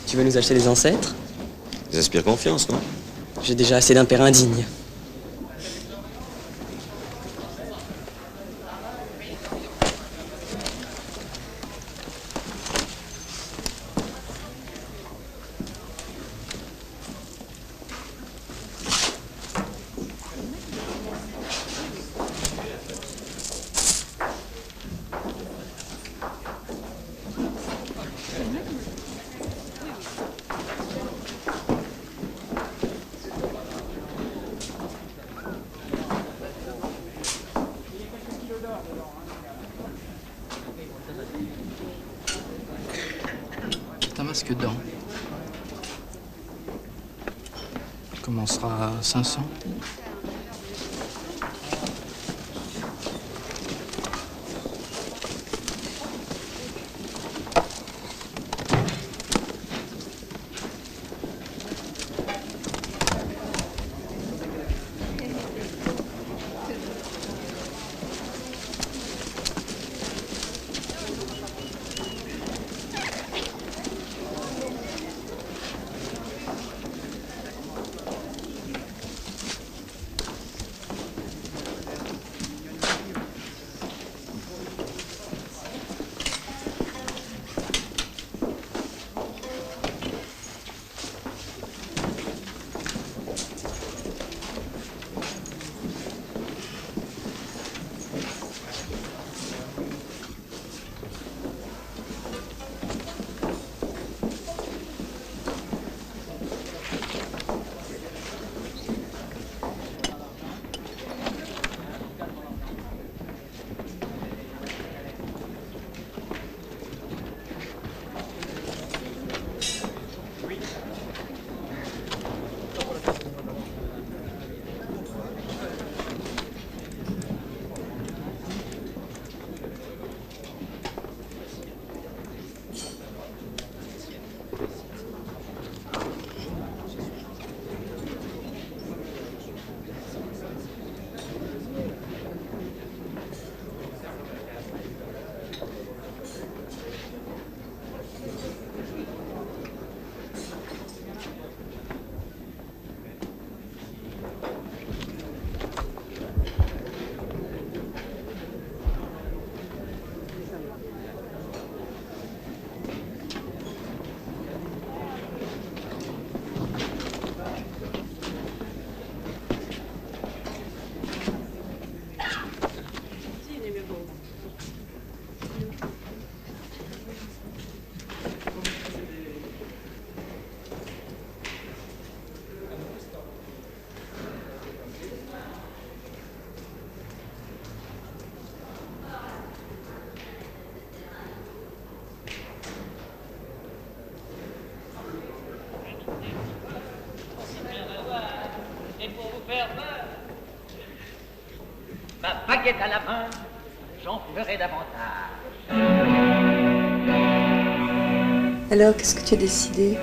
Tu veux nous acheter des ancêtres? Ils inspirent confiance, non? J'ai déjà assez d'un père indigne. C'est un masque dent. Il commencera à 500. Ma baguette à la main, j'en ferai davantage. Alors, qu'est-ce que tu as décidé?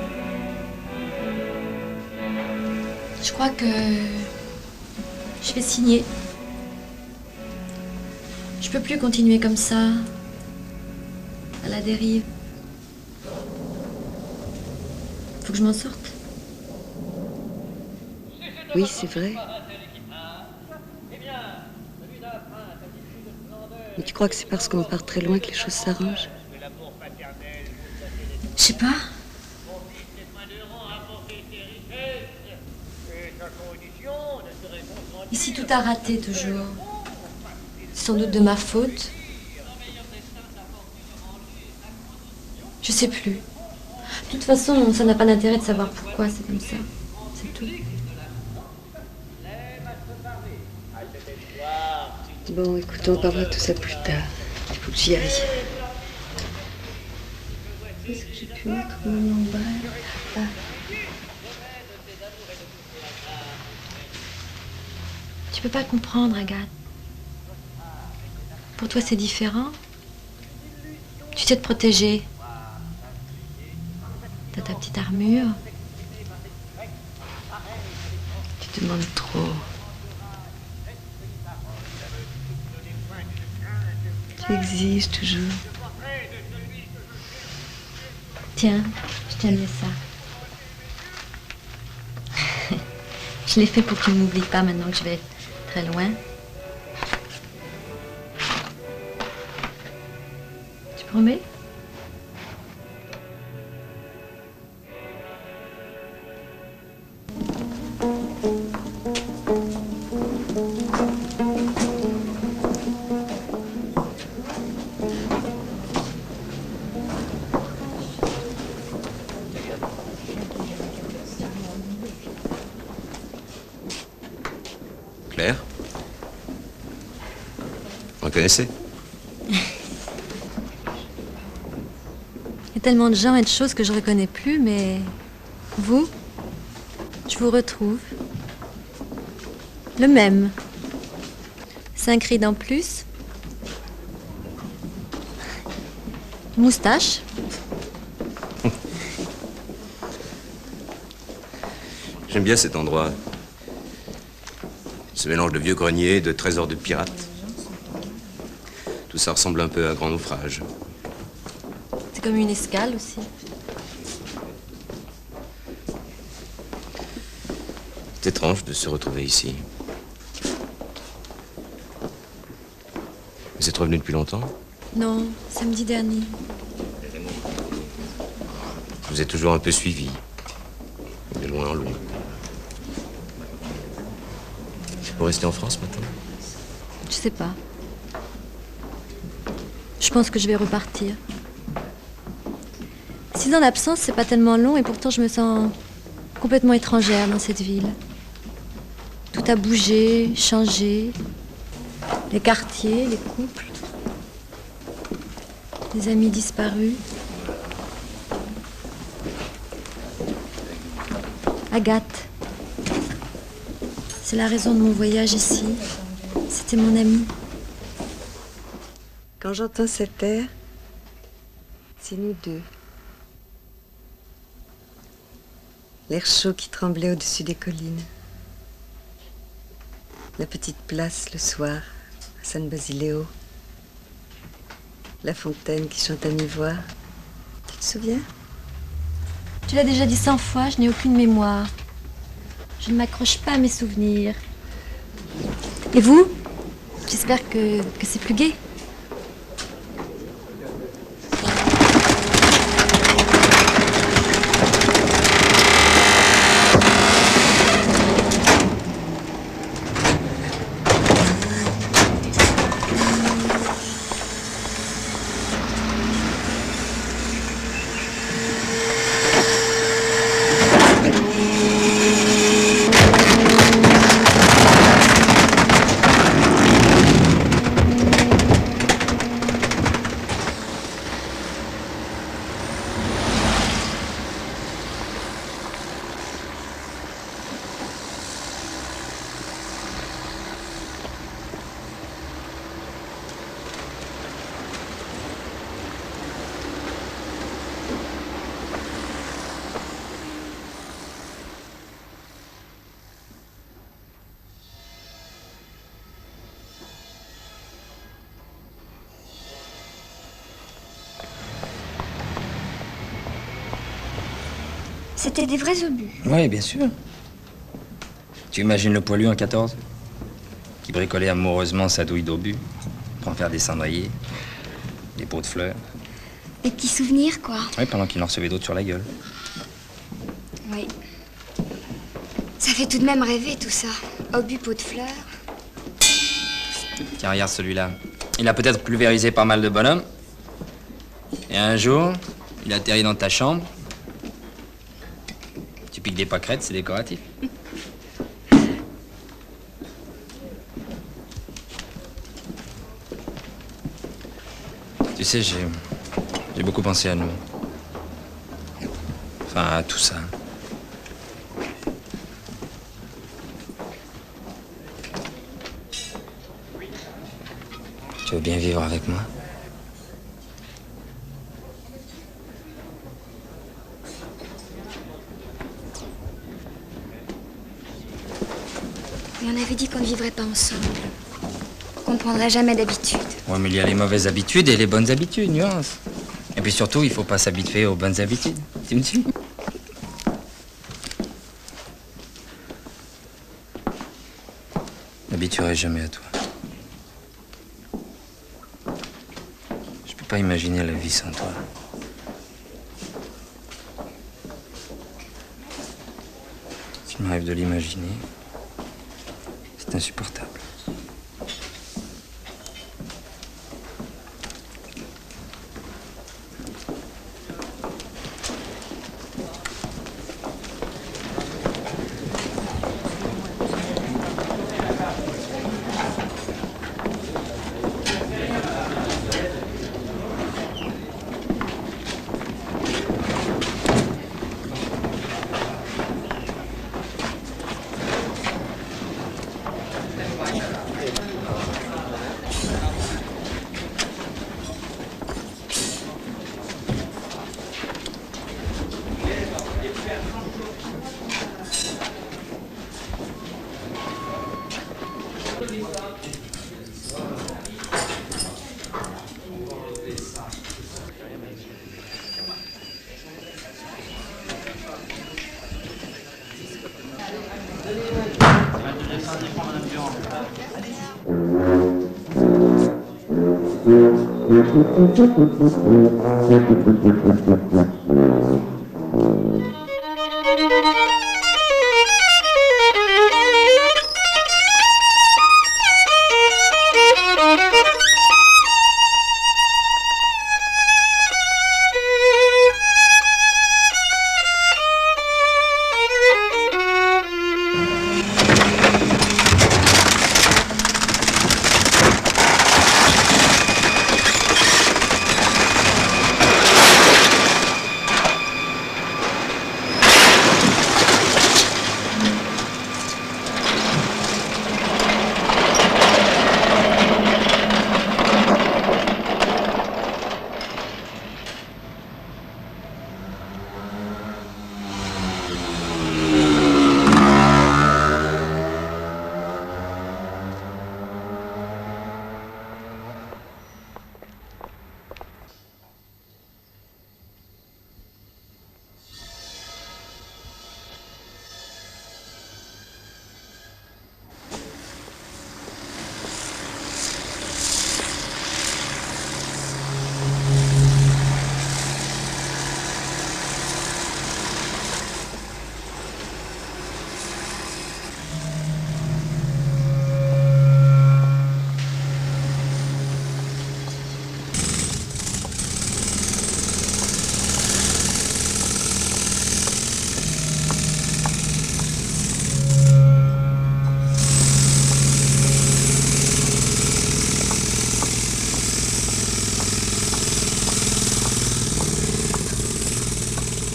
Je crois que je vais signer. Je peux plus continuer comme ça, à la dérive. Faut que je m'en sorte. Oui, c'est vrai. Mais tu crois que c'est parce qu'on part très loin que les choses s'arrangent? Je sais pas. Et si tout a raté toujours? C'est sans doute de ma faute. Je sais plus. De toute façon, ça n'a pas d'intérêt de savoir pourquoi c'est comme ça. C'est tout. Bon, écoute, on parlera de tout ça plus tard. Il faut que j'y aille. Qu'est-ce que j'ai pu mettre mon emballe? Ah. Tu peux pas comprendre, Agathe. Pour toi, c'est différent. Tu sais te protéger. T'as ta petite armure. Tu demandes trop. Tu exiges toujours. Tiens, je tiens bien ça. Je l'ai fait pour que tu ne m'oublies pas maintenant que je vais très loin. Tu promets? Claire? Vous reconnaissez? Il y a tellement de gens et de choses que je reconnais plus, mais vous, je vous retrouve. Le même. 5 rides en plus. Moustache. J'aime bien cet endroit. Ce mélange de vieux greniers, de trésors de pirates. Tout ça ressemble un peu à un grand naufrage. C'est comme une escale aussi. C'est étrange de se retrouver ici. Vous êtes revenu depuis longtemps? Non, samedi dernier. Je vous ai toujours un peu suivi. De loin en loin. Vous restez en France maintenant? Je sais pas. Je pense que je vais repartir. 6 ans d'absence, c'est pas tellement long et pourtant je me sens complètement étrangère dans cette ville. Tout a bougé, changé. Les quartiers, les couples. Les amis disparus. Agathe. C'est la raison de mon voyage ici. C'était mon amie. Quand j'entends cet air, c'est nous deux. L'air chaud qui tremblait au-dessus des collines. La petite place le soir, à San Basileo. La fontaine qui chante à mi-voix. Tu te souviens? Tu l'as déjà dit 100 fois, je n'ai aucune mémoire. Je ne m'accroche pas à mes souvenirs. Et vous? J'espère que c'est plus gai. C'était des vrais obus. Oui, bien sûr. Tu imagines le poilu en 14 qui bricolait amoureusement sa douille d'obus pour en faire des cendriers, des pots de fleurs. Des petits souvenirs, quoi. Oui, pendant qu'il en recevait d'autres sur la gueule. Oui. Ça fait tout de même rêver, tout ça. Obus, pot de fleurs. Tiens, regarde celui-là. Il a peut-être pulvérisé pas mal de bonhommes. Et un jour, il atterrit dans ta chambre. Tu piques des pâquerettes, c'est décoratif. Tu sais, j'ai beaucoup pensé à nous. Enfin, à tout ça. Tu veux bien vivre avec moi? Et on avait dit qu'on ne vivrait pas ensemble. Qu'on ne prendrait jamais d'habitude. Ouais, mais il y a les mauvaises habitudes et les bonnes habitudes, nuance. Et puis surtout, il faut pas s'habituer aux bonnes habitudes. Tu me dis? Je m'habituerai jamais à toi. Je peux pas imaginer la vie sans toi. S'il m'arrive de l'imaginer, c'est insupportable.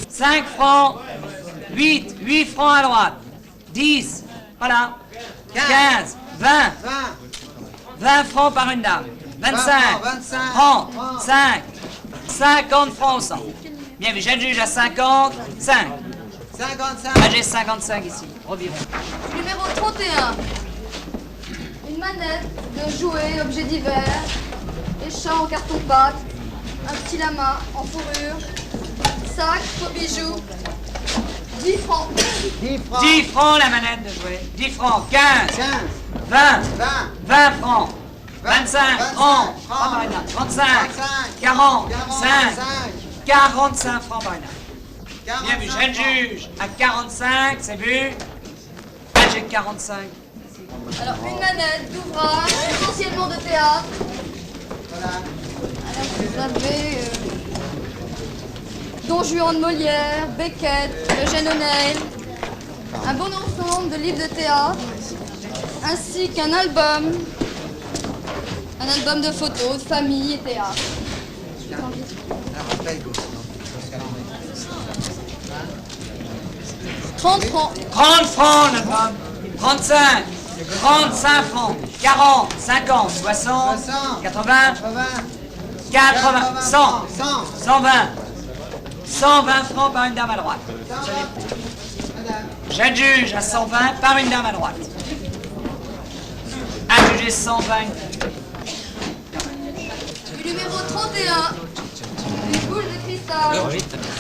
Cinq francs, 8 francs à droite, 10, voilà, 15, 20 francs par une dame, 25, 30, 5, 50 francs au centre. Bien vu, j'ai le juge à 50, 5. 55. Ah, j'ai 55 ici, revirons. Numéro 31. Une manette de jouets, objets divers, des chats en carton-pâte, un petit lama en fourrure, sac, faux bijoux, 10 francs. 10 francs la manette de jouer. 10 francs. 15. 20. 20 francs. 25 francs. 35. 40. 45 francs par une dame. Bien vu, jeune juge. À 45, c'est vu. J'ai 45. Alors, une manette d'ouvrage, essentiellement de théâtre. Alors, vous avez Don Juan de Molière, Beckett, Eugène O'Neill, un bon ensemble de livres de théâtre, ainsi qu'un album de photos, de famille et théâtre. 30 francs. 30 francs l'album. 35. 35 francs. 40. 50. 60. 80. 80. 100. 120. 120 francs par une dame à droite. Jeune juge à 120 par une dame à droite. Adjugé 120. Du numéro 31, une boule de cristal,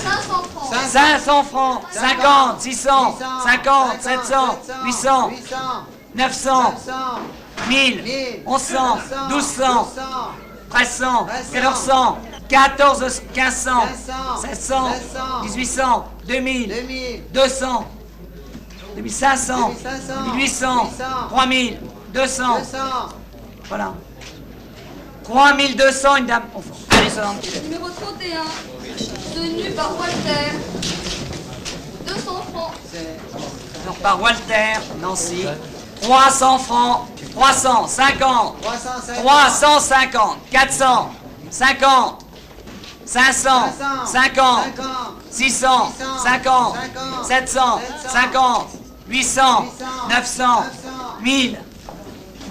500 francs. 500 francs. 50. 600. 50. 700. 800. 900. 1000. 1100. 1200. 1300. 1400. 1500. 1600. 1800. 2000. 200. 2500. 1800. 3000. 200. Voilà. 3200, une dame au fond. Allez, ça Numéro 31, tenu par Walter, 200 francs. alors, par Walter, Nancy. 300 francs. 350. 350. 400. 50. 500. 50. 600. 50. 700. 50. 800. 900. 1000.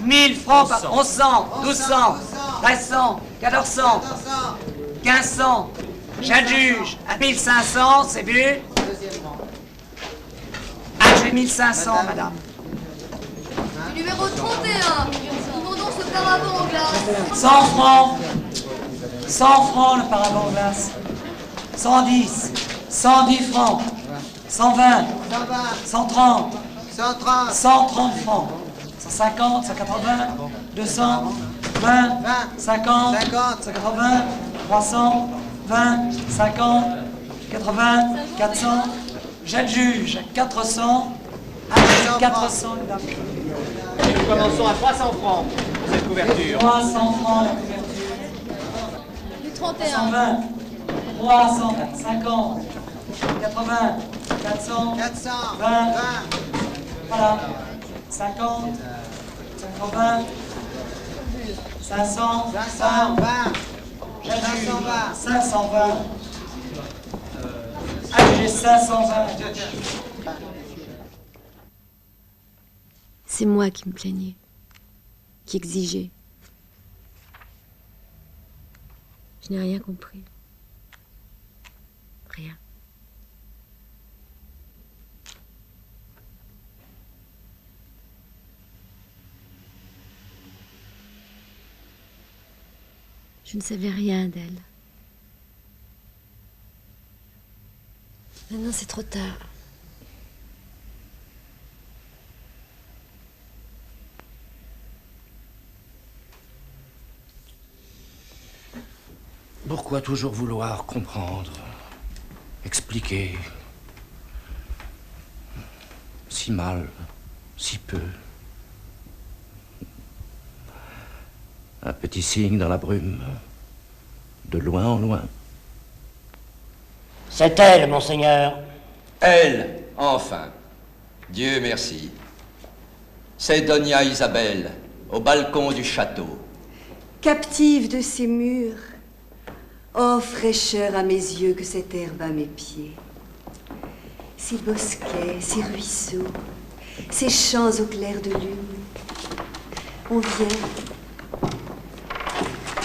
1000 francs par 1100, 1200, 1300, 1400, 1500. J'adjuge à 1500, c'est vu. Ah, j'ai 1500, madame. Numéro 31, nous vendons ce paravent en glace. 100 francs. 100 francs le paravent en glace. 110. 110 francs. 120. 130. 130 francs. 150, 180, 200, 20, 50, 180, 300, 20, 50, 80, 400. J'adjuge 400, à 400 une dame. Nous commençons à 300 francs pour cette couverture. 300 francs la couverture. Du 31. 120, 300, 50, 80, 400, 20, voilà, 50, 80, 500, 520. Ah, j'ai 520. C'est moi qui me plaignais, qui exigeais. Je n'ai rien compris. Rien. Je ne savais rien d'elle. Maintenant, c'est trop tard. Pourquoi toujours vouloir comprendre, expliquer? Si mal, si peu. Un petit signe dans la brume, de loin en loin. C'est elle, monseigneur. Elle, enfin. Dieu merci. C'est Donia Isabelle, au balcon du château. Captive de ces murs, oh fraîcheur à mes yeux que cette herbe à mes pieds. Ces bosquets, ces ruisseaux, ces champs au clair de lune. On vient.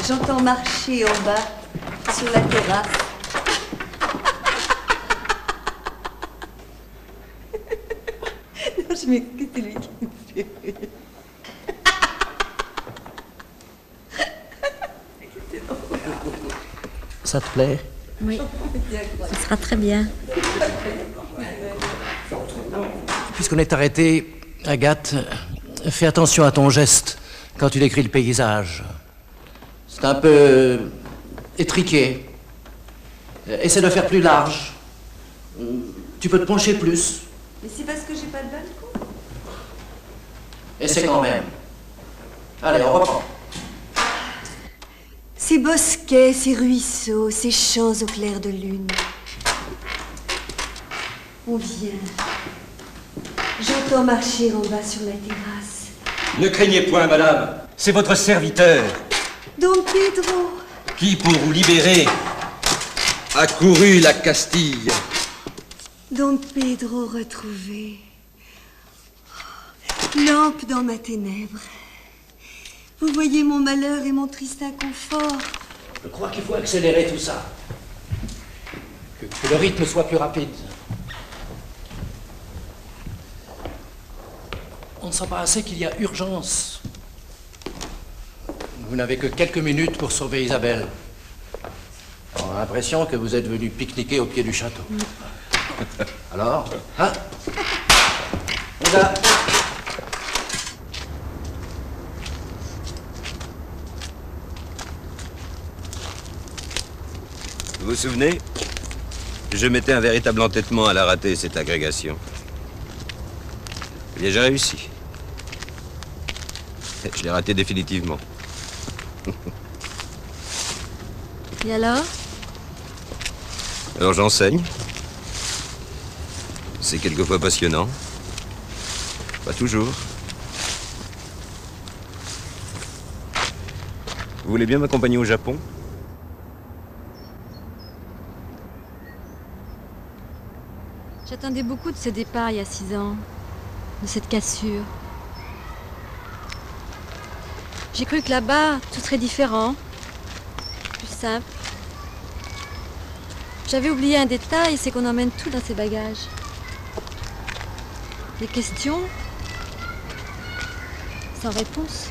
J'entends marcher en bas, sur la terrasse. Non, je m'écoute, c'est lui qui me fait rire. Ça te plaît? Oui, ce sera très bien. Puisqu'on est arrêté, Agathe, fais attention à ton geste quand tu décris le paysage. C'est un peu étriqué. Essaie de faire plus large. Tu peux te pencher plus. Mais c'est parce que j'ai pas de balcon. Essaie quand même. Allez, on reprend. Ces bosquets, ces ruisseaux, ces champs au clair de lune. On vient. J'entends marcher en bas sur la terrasse. Ne craignez point, madame. C'est votre serviteur Don Pedro. qui, pour vous libérer, a couru la Castille. Don Pedro retrouvé. Lampe dans ma ténèbre. Vous voyez mon malheur et mon triste inconfort. Je crois qu'il faut accélérer tout ça. Que le rythme soit plus rapide. On ne sent pas assez qu'il y a urgence. Vous n'avez que quelques minutes pour sauver Isabelle. On a l'impression que vous êtes venu pique-niquer au pied du château. Alors, hein? On a... Vous vous souvenez? Je mettais un véritable entêtement à la rater, cette agrégation. Eh bien, j'ai réussi. Je l'ai raté définitivement. Et alors? Alors j'enseigne. C'est quelquefois passionnant. Pas toujours. Vous voulez bien m'accompagner au Japon? J'attendais beaucoup de ce départ il y a 6 ans, de cette cassure. J'ai cru que là-bas, tout serait différent, plus simple. J'avais oublié un détail, c'est qu'on emmène tout dans ses bagages. Les questions, sans réponse.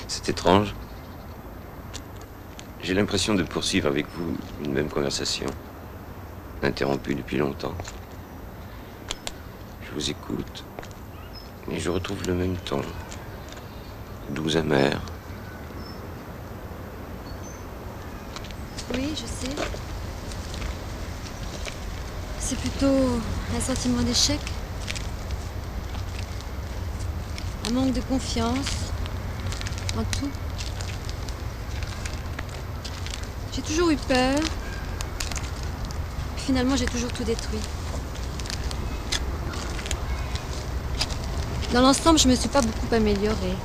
C'est étrange. J'ai l'impression de poursuivre avec vous une même conversation, interrompue depuis longtemps. Je vous écoute, et je retrouve le même ton, doux amer. Oui, je sais. C'est plutôt un sentiment d'échec. Un manque de confiance en tout. J'ai toujours eu peur. Puis finalement, j'ai toujours tout détruit. Dans l'ensemble, je me suis pas beaucoup améliorée.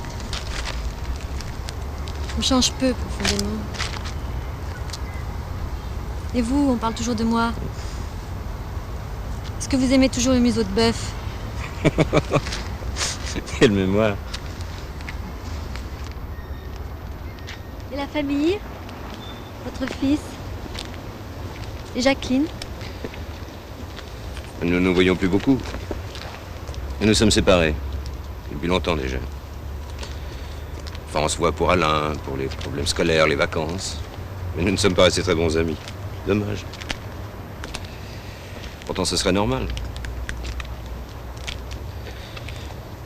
On change peu profondément. Et vous, on parle toujours de moi. Est-ce que vous aimez toujours le museau de bœuf? Quelle mémoire. Et la famille? Votre fils? Et Jacqueline? Nous ne nous voyons plus beaucoup. Et nous sommes séparés. Depuis longtemps déjà. Enfin, on se voit pour Alain, pour les problèmes scolaires, les vacances. Mais nous ne sommes pas restés très bons amis. Dommage. Pourtant, ce serait normal.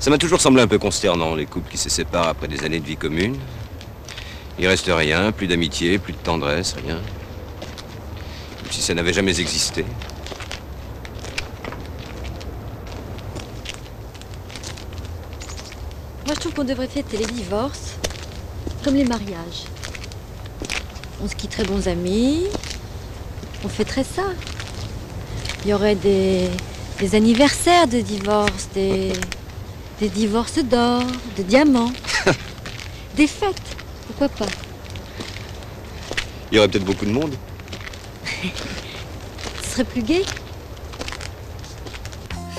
Ça m'a toujours semblé un peu consternant, les couples qui se séparent après des années de vie commune. Il reste rien, plus d'amitié, plus de tendresse, rien. Comme si ça n'avait jamais existé. Moi, je trouve qu'on devrait fêter les divorces comme les mariages. On se quitterait bons amis, on fêterait ça. Il y aurait des anniversaires de divorce, des divorces d'or, de diamants, des fêtes, pourquoi pas? Il y aurait peut-être beaucoup de monde. Ce serait plus gai.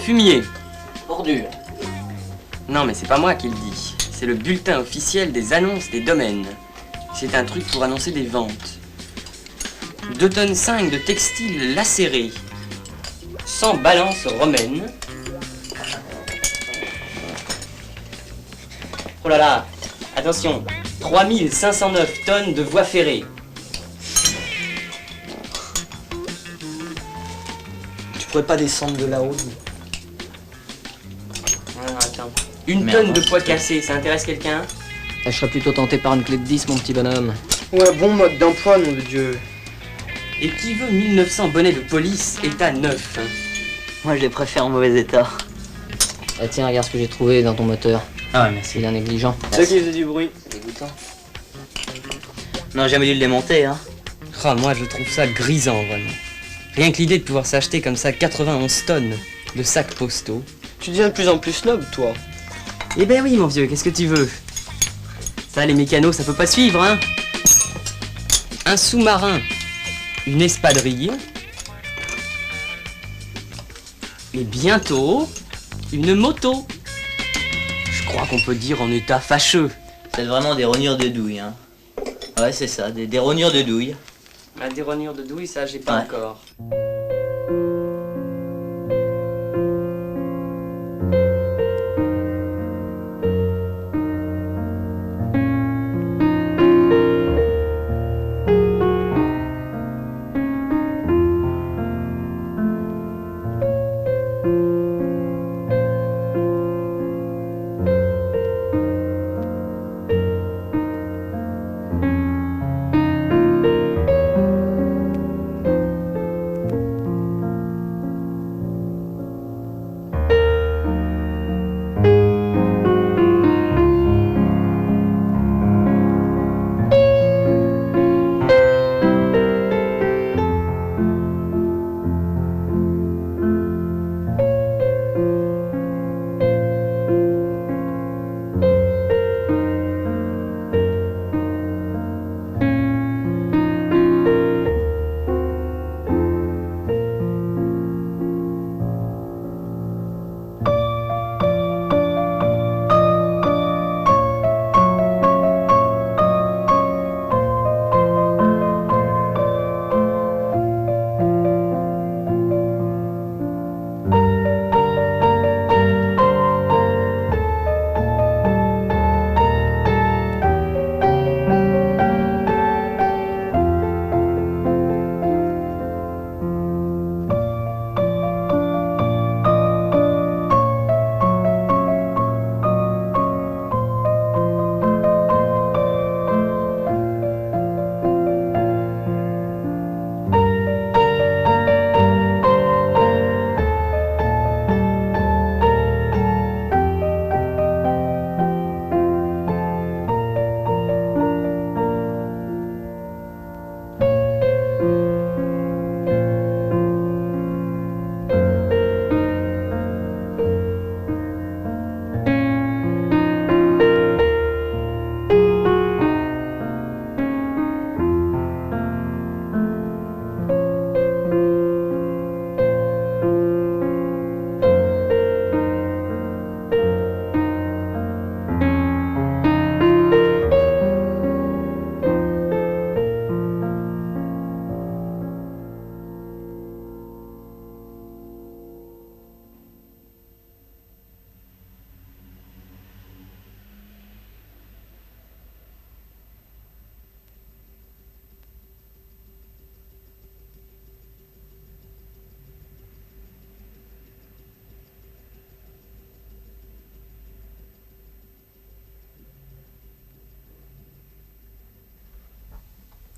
Fumier. Ordure. Non, mais c'est pas moi qui le dis. C'est le bulletin officiel des annonces des domaines. C'est un truc pour annoncer des ventes. 2,5 tonnes de textiles lacérés. 100 balances romaines. Oh là là, attention. 3509 tonnes de voies ferrées. pourrais pas descendre de là-haut. Alors, attends. Une tonne de poids cassés, ça intéresse quelqu'un? Je serais plutôt tenté par une clé de 10, mon petit bonhomme. Ouais, bon mode d'emploi, nom de Dieu. Et qui veut 1900 bonnets de police, état neuf? Moi, je les préfère en mauvais état. Ah, tiens, regarde ce que j'ai trouvé dans ton moteur. Ah ouais, merci. Il est négligent. Ceux qui faisaient du bruit. Dégoûtant. On n'a jamais dû le démonter, hein. Ah, moi je trouve ça grisant, vraiment. Rien que l'idée de pouvoir s'acheter comme ça 91 tonnes de sacs postaux. Tu deviens de plus en plus snob, toi. Eh ben oui, mon vieux, qu'est-ce que tu veux? Ça, les mécanos, ça peut pas suivre, hein? Un sous-marin, une espadrille, et bientôt, une moto. Je crois qu'on peut dire en état fâcheux. C'est vraiment des rognures de douille, hein. Ouais, c'est ça, des rognures de douille. La dérognure de douille, ça, j'ai pas encore.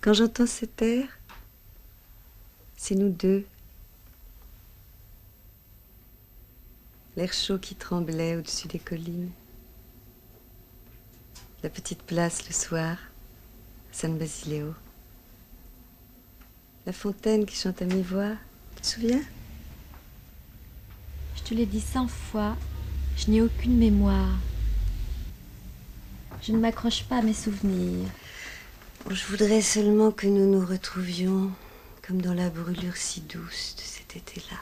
Quand j'entends cet air, c'est nous deux. L'air chaud qui tremblait au-dessus des collines. La petite place le soir, San Basileo. La fontaine qui chante à mi-voix, tu te souviens? Je te l'ai dit 100 fois, je n'ai aucune mémoire. Je ne m'accroche pas à mes souvenirs. Je voudrais seulement que nous nous retrouvions comme dans la brûlure si douce de cet été-là.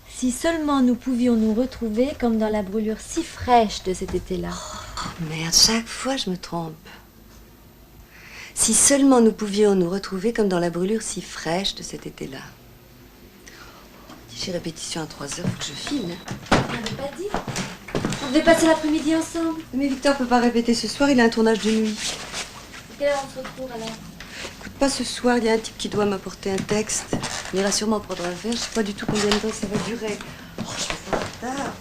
Si seulement nous pouvions nous retrouver comme dans la brûlure si fraîche de cet été-là. Oh merde, chaque fois je me trompe. Si seulement nous pouvions nous retrouver comme dans la brûlure si fraîche de cet été-là. J'ai répétition à 3h, faut que je file. On n'avait pas dit. On devait passer l'après-midi ensemble. Mais Victor peut pas répéter ce soir, il a un tournage de nuit. Quelle heure on se retrouve alors? Écoute, pas ce soir, il y a un type qui doit m'apporter un texte. On ira sûrement prendre un verre. Je sais pas du tout combien de temps ça va durer. Oh, je vais pas en retard.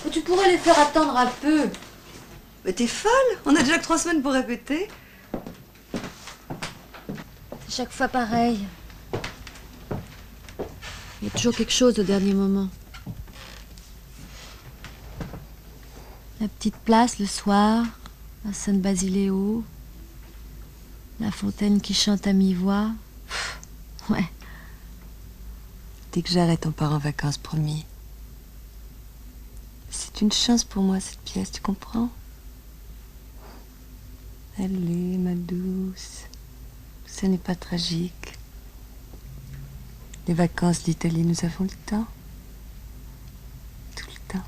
Oh, tu pourrais les faire attendre un peu. Mais t'es folle? On a déjà que 3 semaines pour répéter. C'est chaque fois pareil. Il y a toujours quelque chose au dernier moment. La petite place le soir, à San Basileo. La fontaine qui chante à mi-voix. Ouais. Dès que j'arrête, on part en vacances, promis. C'est une chance pour moi, cette pièce, tu comprends? Allez, ma douce. Ce n'est pas tragique. Les vacances d'Italie, nous avons le temps. Tout le temps.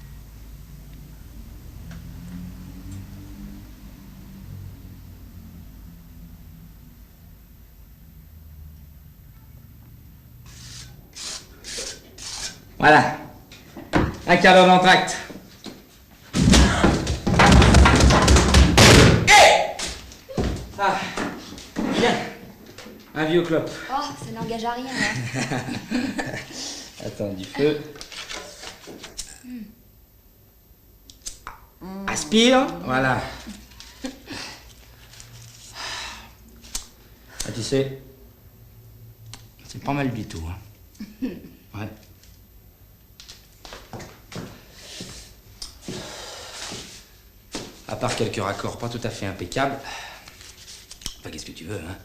Voilà. Un quart d'heure d'entracte. Ah, bien. Un vieux clope. Oh, ça n'engage à rien, hein. Attends, du feu. Aspire, voilà. Ah, tu sais, c'est pas mal du tout, hein. Ouais. À part quelques raccords pas tout à fait impeccables. Enfin, qu'est-ce que tu veux, hein?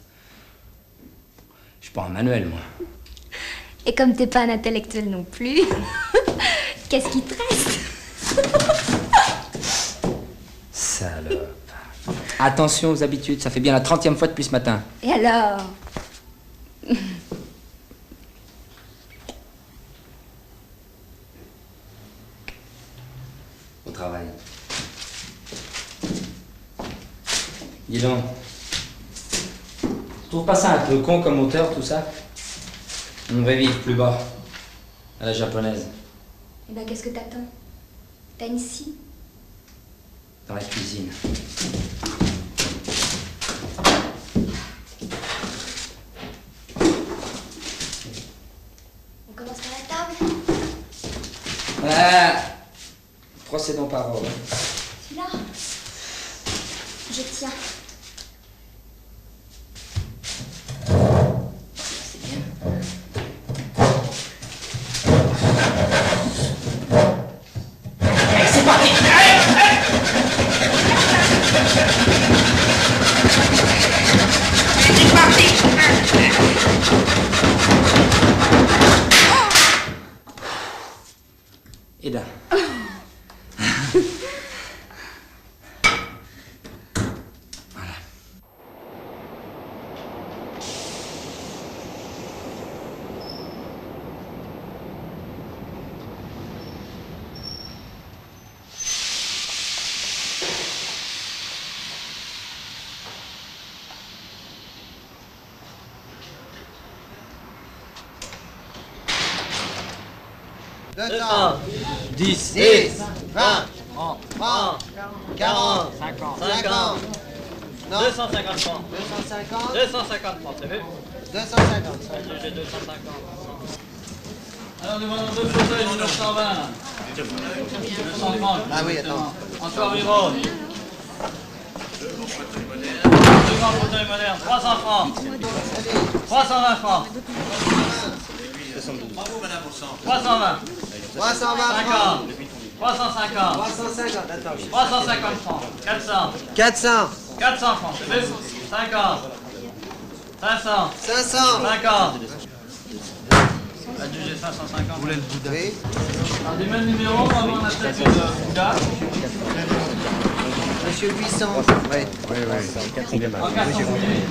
Je suis pas un manuel, moi. Et comme t'es pas un intellectuel non plus, qu'est-ce qui te reste? Salope. Attention aux habitudes, ça fait bien la 30e fois depuis ce matin. Et alors? Au travail. Dis donc. Tu trouves pas ça un peu con comme auteur, tout ça? On devrait vivre plus bas, à la japonaise, Eh ben, qu'est-ce que t'attends? T'as une scie? dans la cuisine. On commence par la table? Voilà. Procédons par ordre. Celui-là? Je tiens. C'est bien. Allez, c'est parti! C'est parti! Eda. Voilà. 10, 20, 30, 40, 50, 50, 250 francs. 250, 250 francs, c'est vu? 250. J'ai 250. Alors nous vendons 2 fauteuils 1920. 230. Ah oui, attends. Encore Viro. 2 grands fauteuils modernes, 300 francs. 320 francs. 320. 320 50. francs. 350. 350, attends. 350 francs. 400. 400. 400 francs, c'est vu? 50. 500. 500. 50. Adjugé 550. Oui. Alors, du même numéro, on va avoir la tête de gars. Monsieur 800. Oui. En carton fouillé.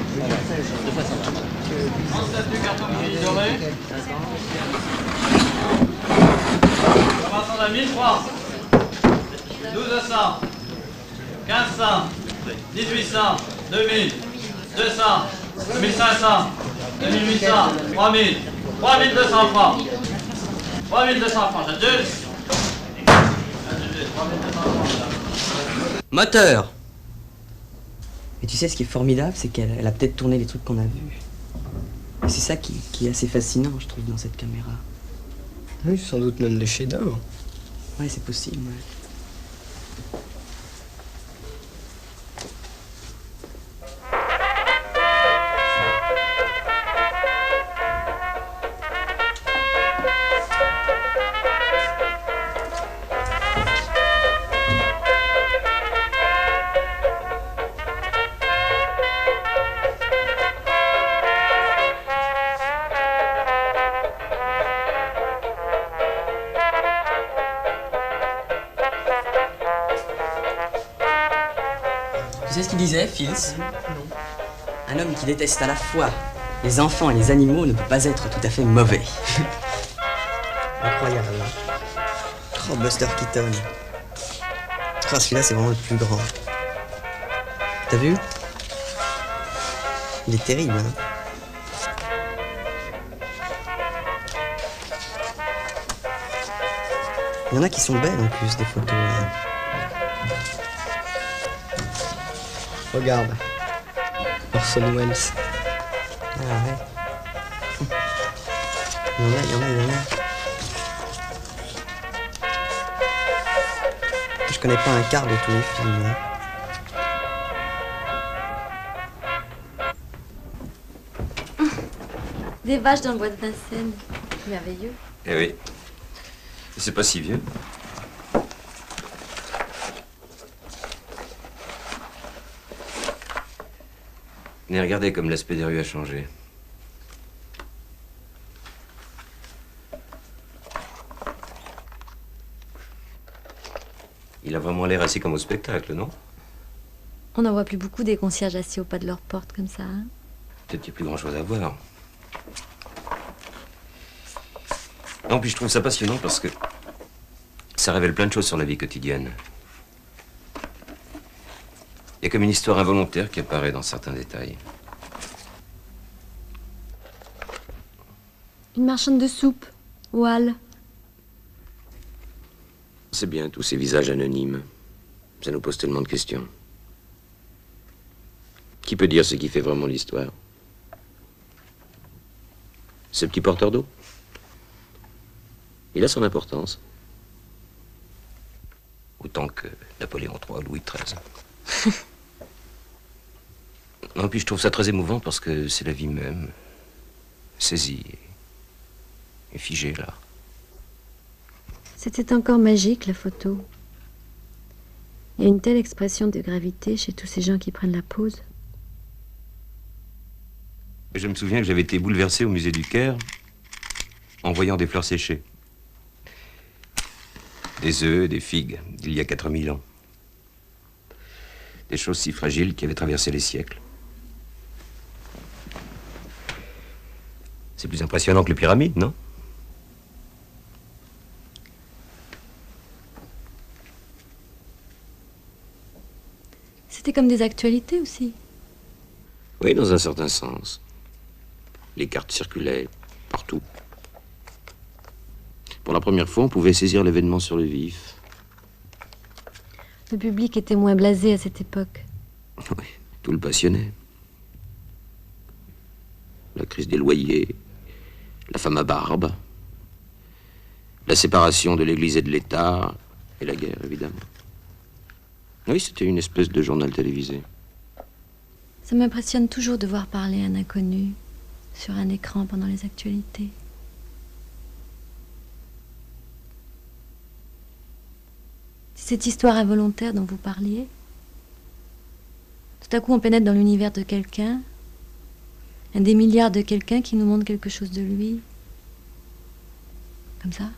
En tête du carton fouillé doré. Commençons à 1000 francs. 1200. 1500. 1800. 2000. 200. 2500. 2800. 3000. 3200 francs. 3200 francs, j'adjuge. Adjugé, 3200 francs. Moteur. Et tu sais ce qui est formidable, c'est qu'elle a peut-être tourné les trucs qu'on a vus. Et c'est ça qui est assez fascinant, je trouve, dans cette caméra. Oui, sans doute même des chefs-d'œuvre. Ouais, c'est possible, ouais. Tu sais ce qu'il disait, Fils? Un homme qui déteste à la fois les enfants et les animaux ne peut pas être tout à fait mauvais. Incroyable. Hein. Oh, Buster Keaton. Ah, celui-là, c'est vraiment le plus grand. T'as vu? Il est terrible, hein. Il y en a qui sont belles en plus, des photos. Hein. Regarde. Orson Welles. Ah ouais. Il y en a. Je connais pas un quart de tous les films. Hein. Des vaches dans le bois de Vincennes. Merveilleux. Eh oui. C'est pas si vieux. Mais regardez comme l'aspect des rues a changé. Il a vraiment l'air assis comme au spectacle, non? On n'en voit plus beaucoup des concierges assis au pas de leur porte comme ça. Hein? Peut-être qu'il n'y a plus grand-chose à voir. Non, puis je trouve ça passionnant parce que ça révèle plein de choses sur la vie quotidienne. Il y a comme une histoire involontaire qui apparaît dans certains détails. Une marchande de soupe, aux Halles. C'est bien, tous ces visages anonymes. Ça nous pose tellement de questions. Qui peut dire ce qui fait vraiment l'histoire? Ce petit porteur d'eau? Il a son importance. Autant que Napoléon III ou Louis XIII. Non, puis je trouve ça très émouvant parce que c'est la vie même, saisie et figée là. C'était encore magique, la photo. Il y a une telle expression de gravité chez tous ces gens qui prennent la pose. Je me souviens que j'avais été bouleversé au musée du Caire en voyant des fleurs séchées. Des œufs, des figues, d'il y a 4000 ans. Des choses si fragiles qui avaient traversé les siècles. C'est plus impressionnant que les pyramides, non? C'était comme des actualités aussi. Oui, dans un certain sens. Les cartes circulaient partout. Pour la première fois, on pouvait saisir l'événement sur le vif. Le public était moins blasé à cette époque. Oui, tout le passionnait. La crise des loyers, la femme à barbe, la séparation de l'Église et de l'État, et la guerre, évidemment. Oui, c'était une espèce de journal télévisé. Ça m'impressionne toujours de voir parler un inconnu sur un écran pendant les actualités. C'est cette histoire involontaire dont vous parliez. Tout à coup, on pénètre dans l'univers de quelqu'un, un des milliards de quelqu'un qui nous montre quelque chose de lui. Comme ça.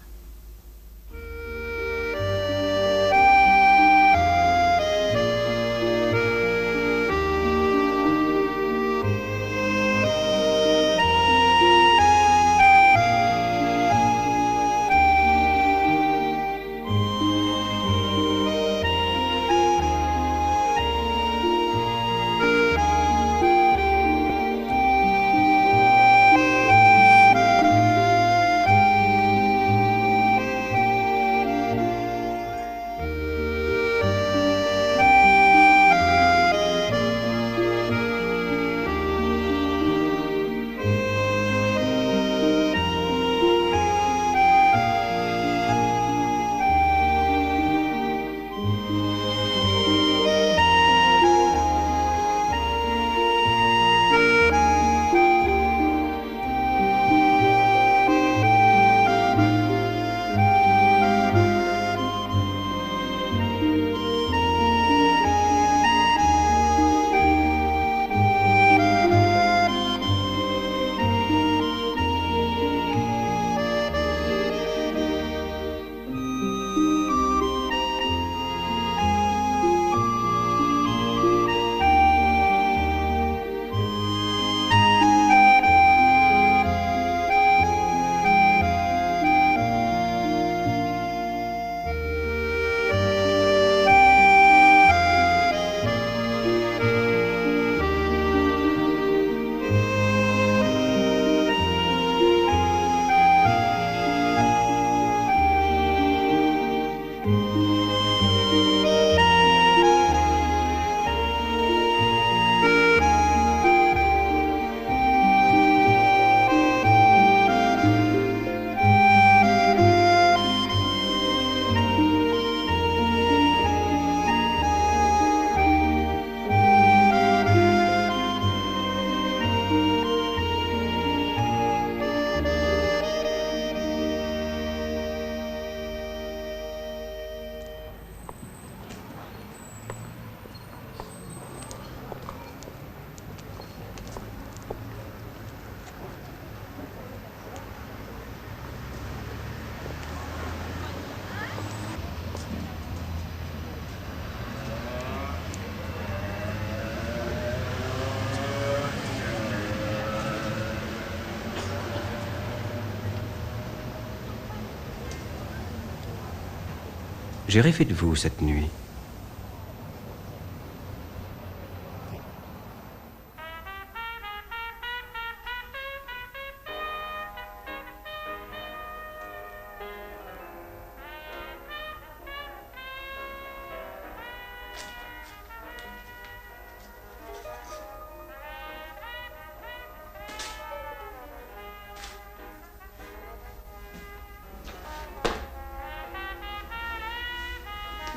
J'ai rêvé de vous cette nuit.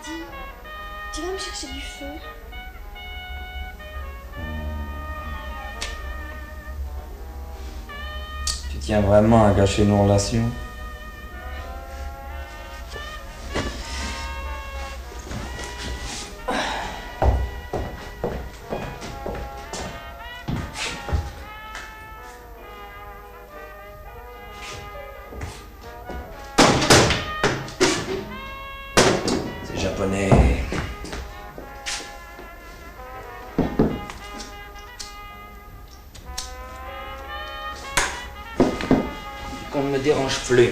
Dis, tu vas me chercher du feu? Tu tiens vraiment à gâcher nos relations? C'est japonais. Qu'on ne me dérange plus.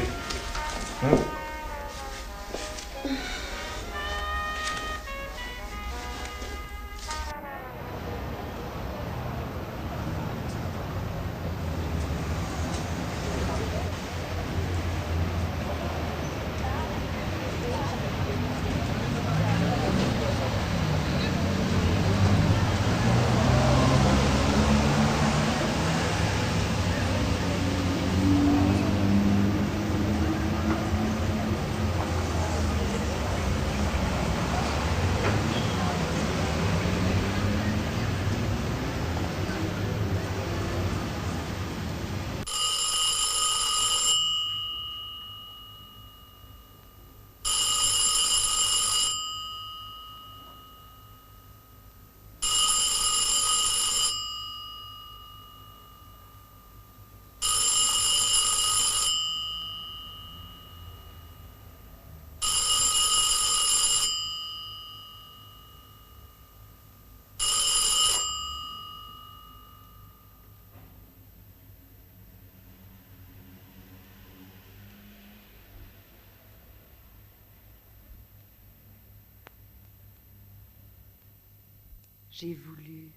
J'ai voulu,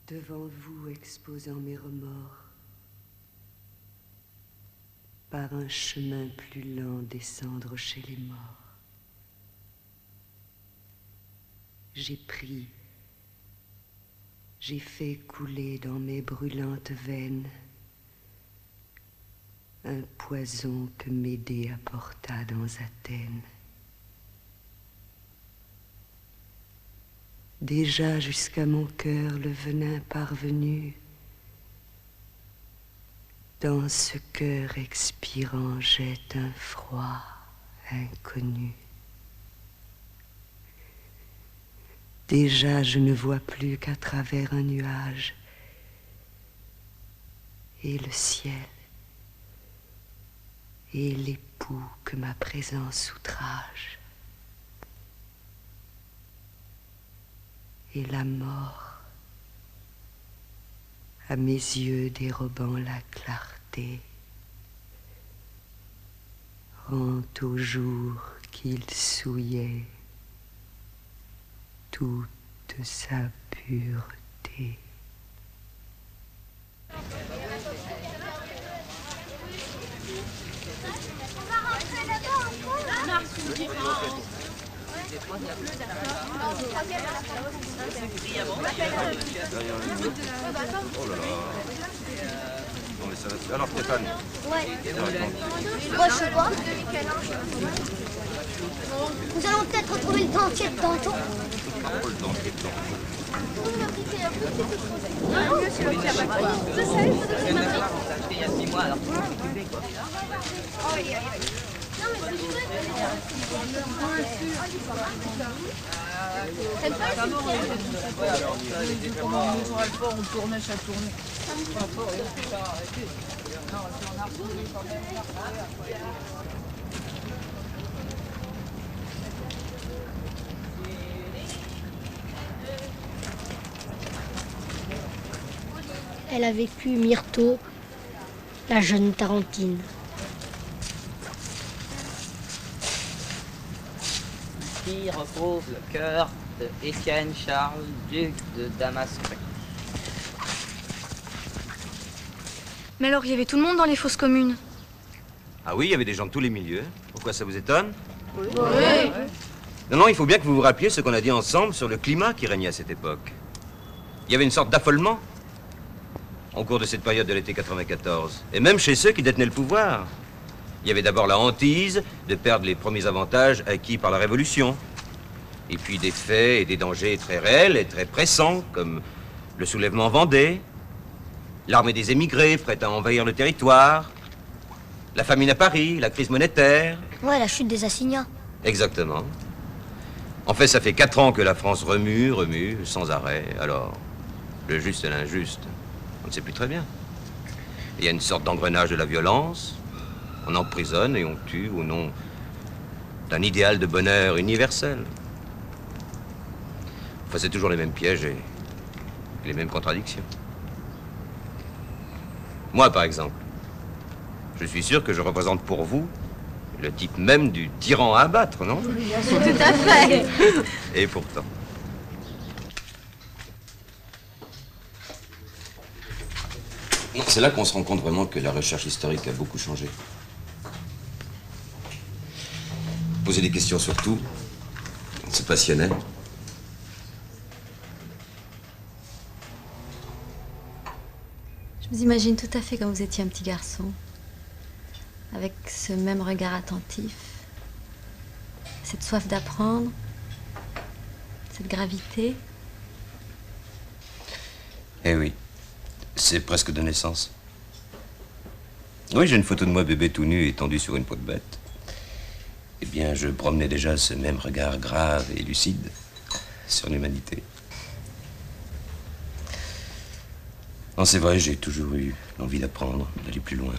devant vous exposant mes remords, par un chemin plus lent descendre chez les morts. J'ai pris, j'ai fait couler dans mes brûlantes veines un poison que Médée apporta dans Athènes. Déjà jusqu'à mon cœur le venin parvenu, dans ce cœur expirant jette un froid inconnu. Déjà je ne vois plus qu'à travers un nuage, et le ciel, et l'époux que ma présence outrage. Et la mort, à mes yeux dérobant la clarté, rend au jour qu'il souillait toute sa pureté. Oh là là. Non mais ça va. Alors Stéphane. Ouais. Moi, je sais pas. Nous allons peut-être retrouver le dentier de Danton. Oh, le dentier de Danton. Non, mieux c'est le diabatoire. Je sais, il y a 6 mois, alors tu peux t'occuper, quoi. Non, mais c'est chouette. Elle passe, c'est ouais, alors ça, comment on tournait, ça tournait. Pas fort, et ça a arrêté. Non, si on a retrouvé quand même. Elle a vécu Myrto, la jeune Tarentine. qui repose le cœur de Étienne Charles, duc de Damasque. Mais alors, il y avait tout le monde dans les fosses communes. Ah oui, il y avait des gens de tous les milieux. Pourquoi ça vous étonne? Oui. Non, non, il faut bien que vous vous rappeliez ce qu'on a dit ensemble sur le climat qui régnait à cette époque. Il y avait une sorte d'affolement au cours de cette période de l'été 94. Et même chez ceux qui détenaient le pouvoir. Il y avait d'abord la hantise de perdre les premiers avantages acquis par la Révolution. Et puis des faits et des dangers très réels et très pressants, comme le soulèvement Vendée, l'armée des émigrés prête à envahir le territoire, la famine à Paris, la crise monétaire. Ouais, la chute des assignats. Exactement. En fait, ça fait 4 ans que la France remue, sans arrêt. Alors, le juste et l'injuste, on ne sait plus très bien. Il y a une sorte d'engrenage de la violence. On emprisonne et on tue au nom d'un idéal de bonheur universel. Enfin, c'est toujours les mêmes pièges et les mêmes contradictions. Moi, par exemple, je suis sûr que je représente pour vous le type même du tyran à abattre, non? Tout à fait. Et pourtant. C'est là qu'on se rend compte vraiment que la recherche historique a beaucoup changé. Poser des questions sur tout, c'est passionnel. Je vous imagine tout à fait quand vous étiez un petit garçon, avec ce même regard attentif, cette soif d'apprendre, cette gravité. Eh oui, c'est presque de naissance. Oui, j'ai une photo de moi bébé tout nu étendu sur une peau de bête. Eh bien, je promenais déjà ce même regard grave et lucide sur l'humanité. Non, c'est vrai, j'ai toujours eu l'envie d'apprendre, d'aller plus loin.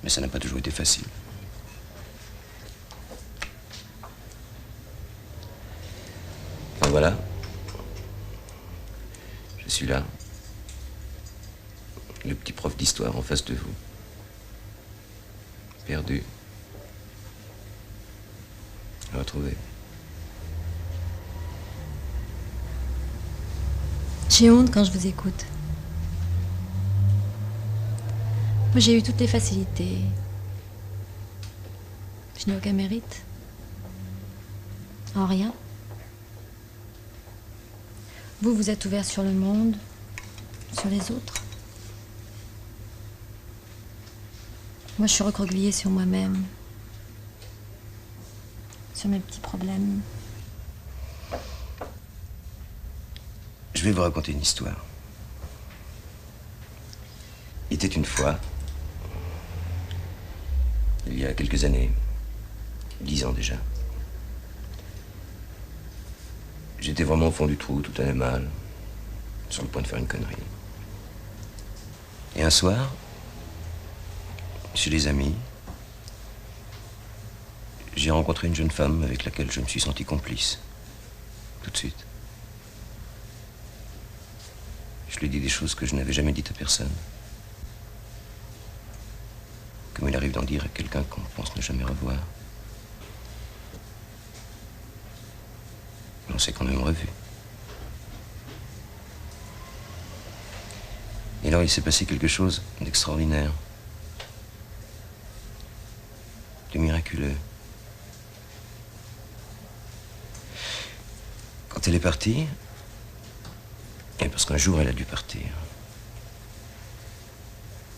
Mais ça n'a pas toujours été facile. Et voilà. Je suis là. Le petit prof d'histoire en face de vous. Perdu. Retrouvé. J'ai honte quand je vous écoute. Moi, j'ai eu toutes les facilités. Je n'ai aucun mérite. En rien. Vous, vous êtes ouvert sur le monde, sur les autres. Moi, je suis recroquevillée sur moi-même, sur mes petits problèmes. Je vais vous raconter une histoire. Il était une fois, il y a quelques années, 10 ans déjà. J'étais vraiment au fond du trou, tout allait mal, sur le point de faire une connerie. Et un soir, chez des amis, j'ai rencontré une jeune femme avec laquelle je me suis senti complice, tout de suite. Je lui ai dit des choses que je n'avais jamais dites à personne. Comme il arrive d'en dire à quelqu'un qu'on pense ne jamais revoir. Mais on s'est quand même revu. Et alors il s'est passé quelque chose d'extraordinaire. De miraculeux. Quand elle est partie, et parce qu'un jour elle a dû partir,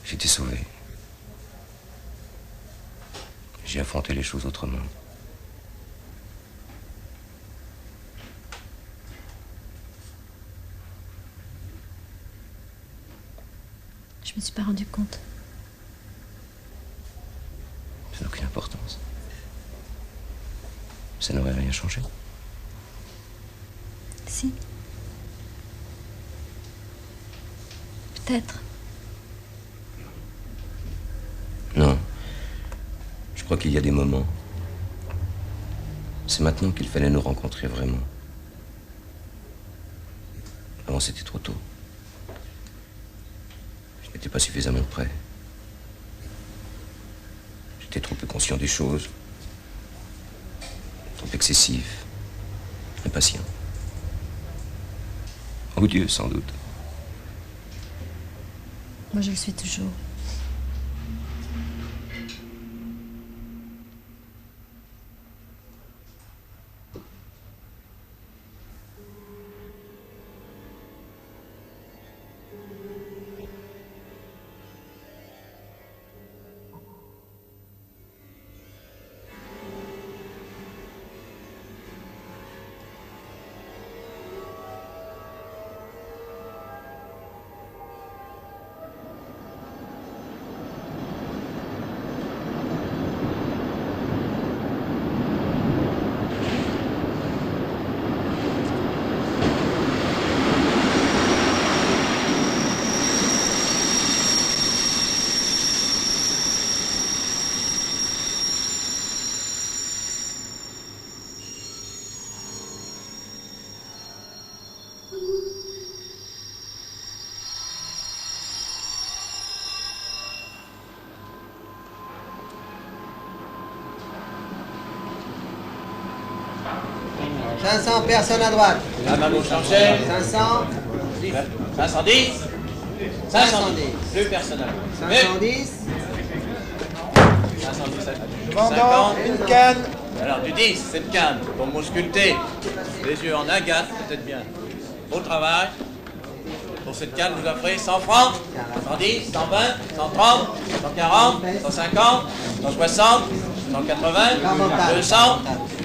j'ai été sauvé. J'ai affronté les choses autrement. Je me suis pas rendu compte. Ça n'a aucune importance. Ça n'aurait rien changé. Si. Peut-être. Non. Je crois qu'il y a des moments. C'est maintenant qu'il fallait nous rencontrer vraiment. Avant, c'était trop tôt. Je n'étais pas suffisamment prêt. J'étais trop peu conscient des choses. excessif, impatient. Odieux, sans doute. Moi, je le suis toujours. « 500 personnes à droite. » La main gauche enchaîne. 500. 510. 510. Plus personne à droite. 510. 517. Vendant, une canne. Alors du 10, cette canne, pour m'ausculter. Les yeux en agate, peut-être bien. Beau travail. Pour cette canne, vous offrez 100 francs. 110, 120, 130, 140, 150, 160, 180, 200,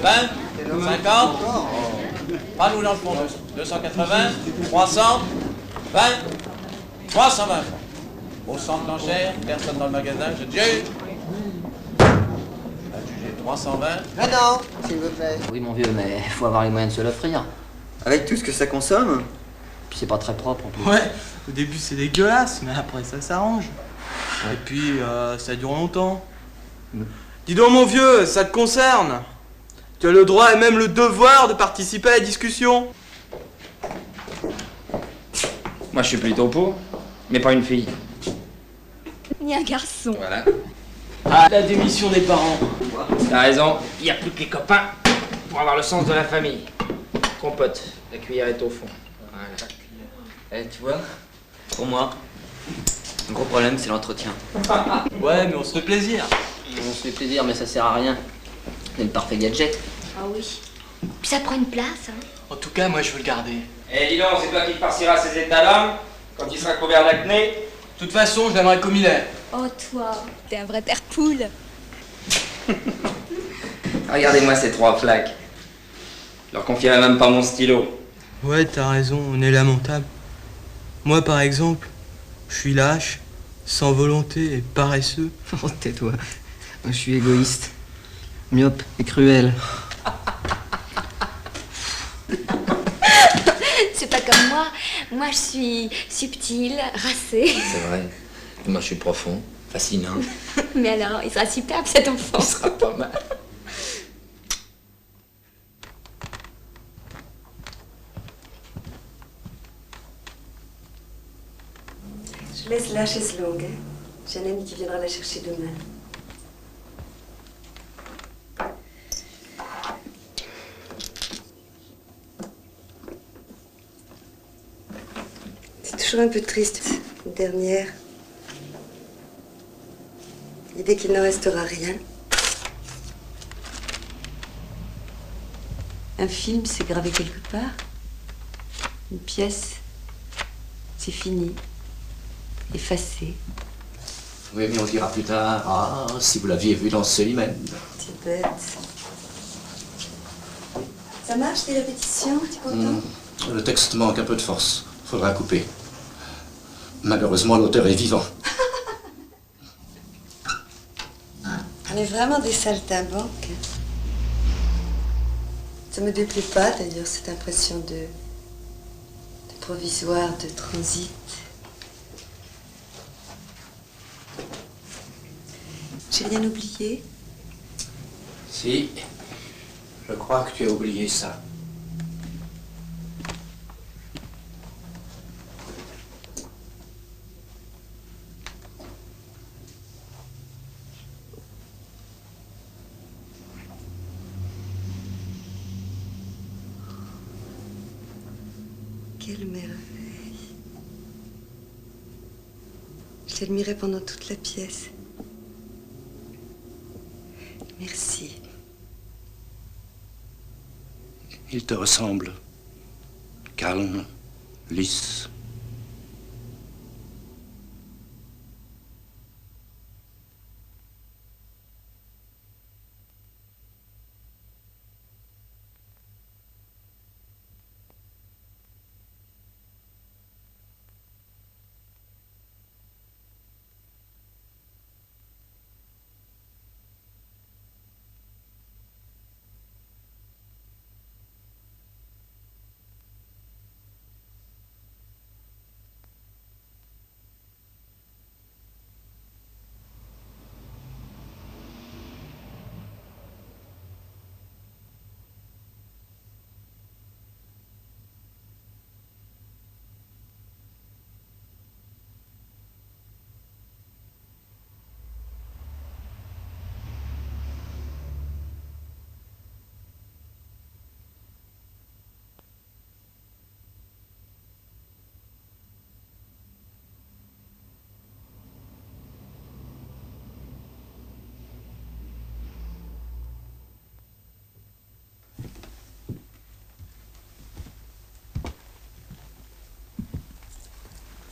20, 50. Pas nous dans le fond. 280, 300, 20, 320 francs. Au centre d'enchères, personne dans le magasin, je juge. 320. Ah non, s'il vous plaît. Oui, mon vieux, mais il faut avoir les moyens de se l'offrir. Avec tout ce que ça consomme? Puis c'est pas très propre en plus. Ouais, au début c'est dégueulasse, mais après ça s'arrange. Et puis ça dure longtemps. Dis donc mon vieux, ça te concerne. Tu as le droit et même le devoir de participer à la discussion. Moi, je suis plutôt pour, mais pas une fille. Ni un garçon. Voilà. Ah, la démission des parents. T'as raison, il n'y a plus que les copains pour avoir le sens de la famille. Compote, la cuillère est au fond. Voilà. Eh, tu vois, pour moi, le gros problème, c'est l'entretien. Ouais, mais on se fait plaisir. On se fait plaisir, mais ça sert à rien. C'est le parfait gadget. Ah oui. Puis ça prend une place, hein. En tout cas, moi je veux le garder. Eh, dis donc, c'est toi qui farciras ses états d'âme quand il sera couvert d'acné. De toute façon, je l'aimerais comme il est. Oh, toi, t'es un vrai père poule. Regardez-moi ces 3 flaques. Je leur confierai même pas mon stylo. Ouais, t'as raison, on est lamentable. Moi, par exemple, je suis lâche, sans volonté et paresseux. Oh, tais-toi. Moi, je suis égoïste, myope et cruel. C'est pas comme moi. Moi, je suis subtile, racée. C'est vrai. Moi, je suis profond, fascinant. Mais alors, il sera superbe, cet enfant. Il sera pas mal. Je laisse la chaise longue. Hein. J'ai un ami qui viendra la chercher demain. C'est toujours un peu triste, une dernière. L'idée qu'il n'en restera rien. Un film, c'est gravé quelque part. Une pièce, c'est fini. Effacé. Oui, mais on dira plus tard, ah, si vous l'aviez vu dans Célimène. C'est bête. Ça marche, tes répétitions? T'es content? Le texte manque un peu de force. Faudra couper. Malheureusement, l'auteur est vivant. On est vraiment des saltimbanques. Ça me déplaît pas, d'ailleurs, cette impression de provisoire, de transit. J'ai rien oublié? Si, je crois que tu as oublié ça. Quelle merveille. Je l'admirais pendant toute la pièce. Merci. Il te ressemble. Calme, lisse.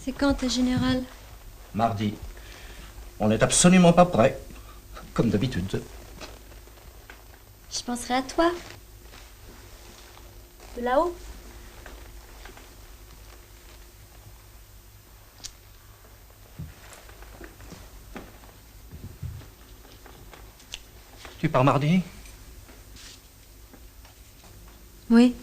C'est quand, ta générale? Mardi. On n'est absolument pas prêt, comme d'habitude. Je penserai à toi. De là-haut. Tu pars mardi? Oui.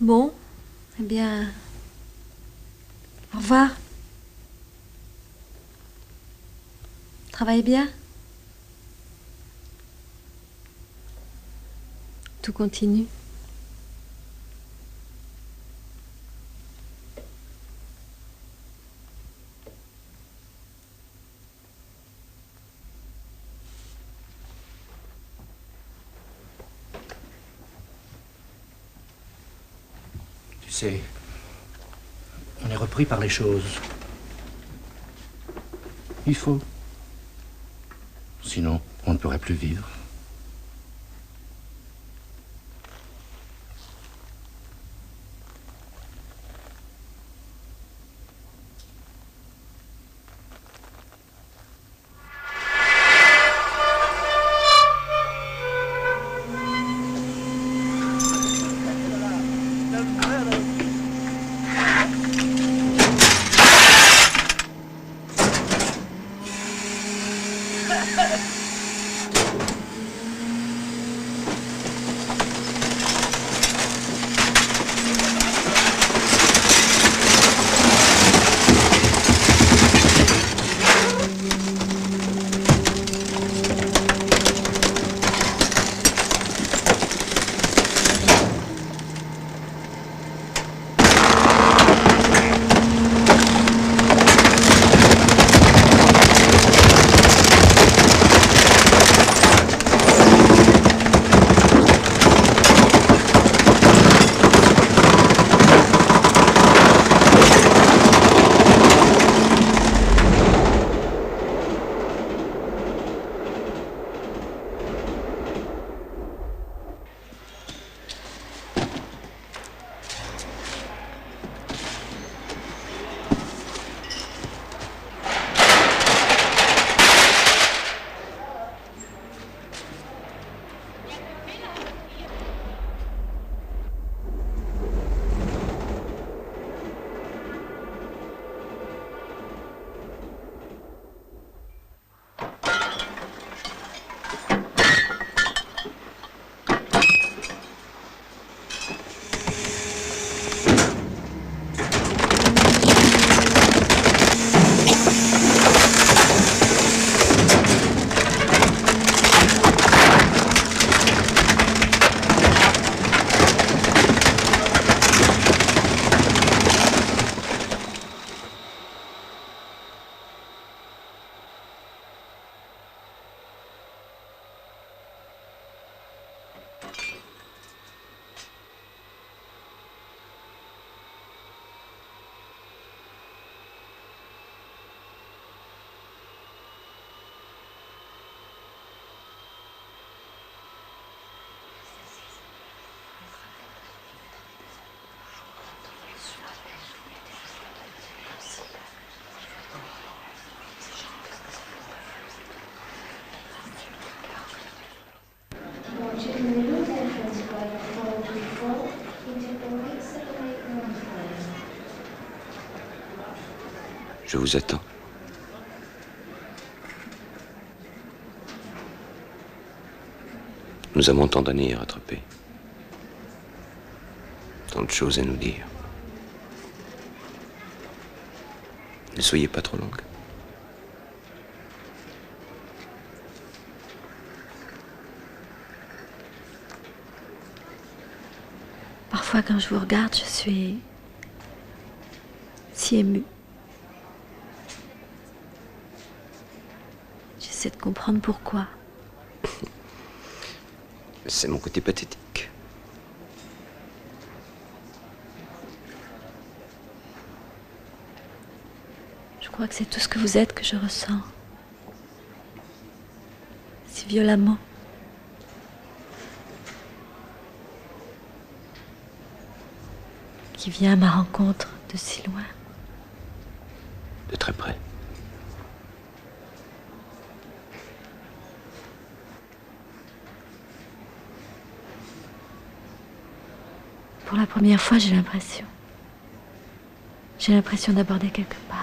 Bon, eh bien, au revoir. Travaille bien. Tout continue. Tu sais, on est repris par les choses. Il faut. Sinon, on ne pourrait plus vivre. Je vous attends. Nous avons tant d'années à rattraper. Tant de choses à nous dire. Ne soyez pas trop longue. Parfois, quand je vous regarde, je suis si émue. J'essaie de comprendre pourquoi. C'est mon côté pathétique. Je crois que c'est tout ce que vous êtes que je ressens. Si violemment. Qui vient à ma rencontre de si loin. De très près. Pour la première fois, j'ai l'impression d'aborder quelque part.